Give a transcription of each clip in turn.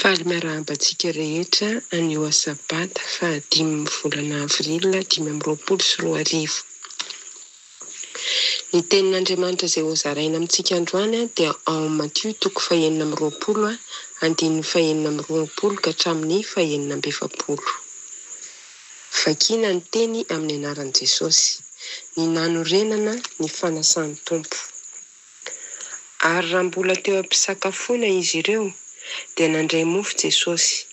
Faly miarahaba-tsika rehetra anio sabata 5 volana avril 2024. Ny tenin'Andriamanitra izay ho zaraina amintsika androany dia ao Matthieu 4:20 andininy 4:20 ka hatramin'ny 4:20. Vakiana ny teny amin'ny anaran'i Jesosy, ny nanorenana ny fanasan'ny Tompo. Ary raha mbola teo am-pisakafoana izy ireo, dia nandray mofo Jesosy,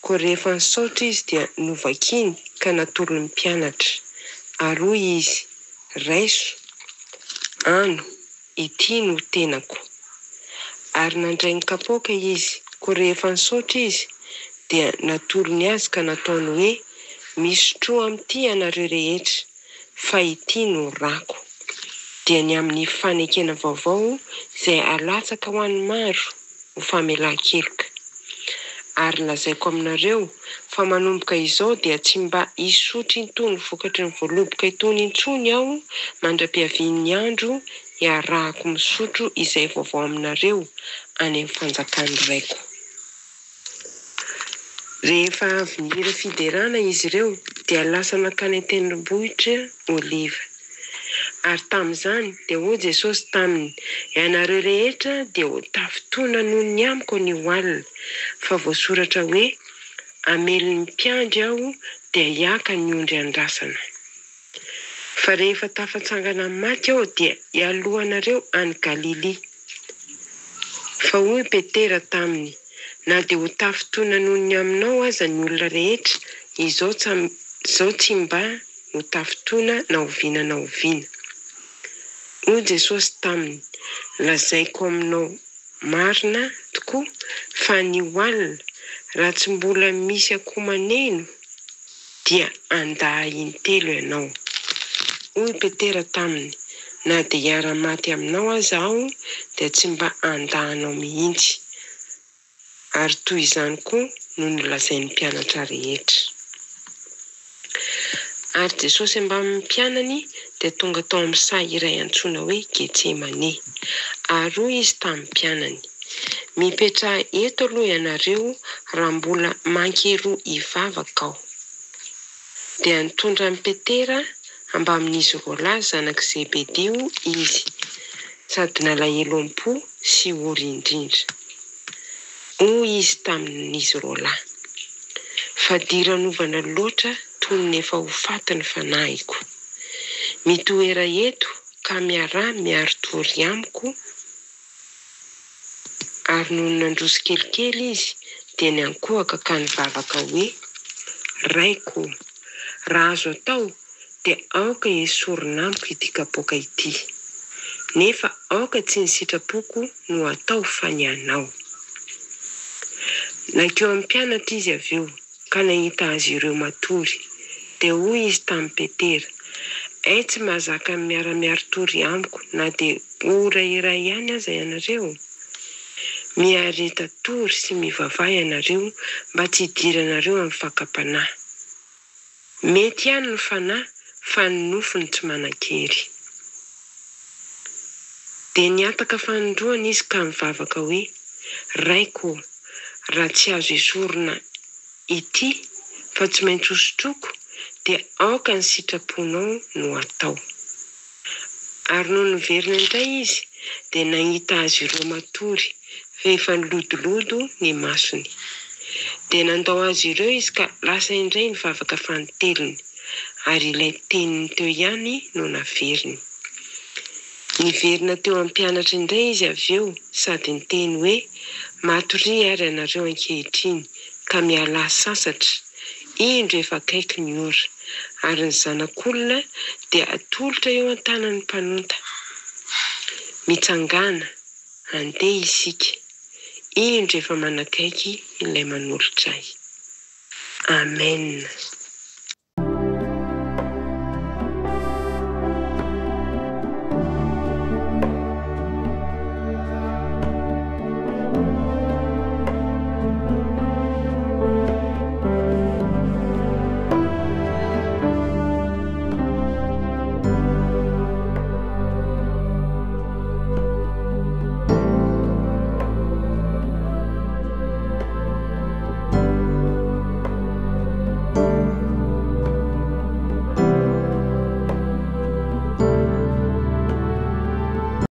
koa rehefa nisaotra izy dia novakiny ka natoro ny mpianatra. Ary hoy izy, raiso, ano, ity no tenako. Ary nandray ny kapoaka izy, koa rehefa nisaotra izy dia natorony azy ka nataony hoe, misotro amin'ity ianareo rehetra, fa ity no rako. Dia ny amin'ny fanekena vaovao izay alatsaka ho an'ny maro ho famelan-keloka. Ary lazaiko aminareo fa manomboka izao dia tsy mba hisotro itony vokatry ny voaloboka itony intsony aho mandra-piavian'ny andro iarahako misotro izay vaovao aminareo any amin'ny fanjakany raiko. Rehefa avy nihira fiderana izy ireo dia lasa nakany an-tendrombohitra Oliva. Ary tamin'izany dia hoy Jesosy taminy, ianareo rehetra dia ho tafitona noho ny amiko ny alina, fa voasoratra hoe, amely ny mpiandry aho dia hiaka ny ondry andrasana. Fa rehefa tafatsangana maty aho dia hialohanareo any Galili. Fa hoy Petera taminy, na dia ho tafitona noho ny aminao aza ny olona rehetra, izao tsy mba ho tafitona na oviana na oviana. Hoy Jesosy taminy, lazaiko aminao marina tokoa fa ny alina raha tsy mbola misy akomaneno dia andahy intelo ianao. Hoy Petera taminy, na dia hiara-maty aminao aza aho dia tsy mba andahanao mihitsy. Ary toy izany koa no nolazain'ny mpianatra rehetra. Ary Jesosy ambamin'ny mpianany dia tonga tao amin'ny saha iray antsoina hoe Getsemane. Ary hoy izy tamin'ny mpianany, mipetraha eto aloha ianareo raha mbola mankeroa hivavaka aho. Dia nitondra an'i Petera ambamin'izy roa lahy zanak' Zebedeo izy, sady nalahelo am-po sy ory indrindra. Hoy izy tamin'izy roa lahy, fa diranovana loatra toy ny efa ho faty ny fanahiko. Mitoera eto ka miaro tory amiko. Ary noho nandroso kelikely izy dia niankohaka ka nivavaka hoe, raiko, raha azo atao dia aoka esorina amiko ity kapoaka ity. Nefa aoka tsy ny sitrapoko no atao fa ny anao. Nankeo amin'ny mpianatra izy avy eo ka nahita azy ireo matory. Dia hoy izy tamin'i Petera, tsy mahazaka miaro tory amiko na dia ora iray ihany aza ianareo. Miarita tory sy mivavaha ianareo mba tsy hidiranareo amin'ny fakam-panahy. Mety ihany ny fanahy fa ny nofony tsy manan-kery. Dia niataka fanondroana izy ka mivavaka hoe, raiko, raha tsy azo esorina ity fa tsy maintsy hosotroko dia aoka ny sitraponao no atao. Ary noho niverina indray izy dia nahita azy ireo matory fa efa nilodolodo ny masony. Dia nandao azy ireo izy ka lasa indray nivavaka fanoteliny, ary ilay teniny teo ihany no naveriny. Niverina teo amin'ny mpianatra indray izy avy eo sady niteny hoe, matory ary ianareo ankehitriny ka miala sasatra, indro efa akaiky ny ora. Ary ny zanak'olona dia atolotra eo an-tanan'ny mpanonta. Mitsangana, andeha isika, indro efa manakaiky ilay manolotra ahy. Amen.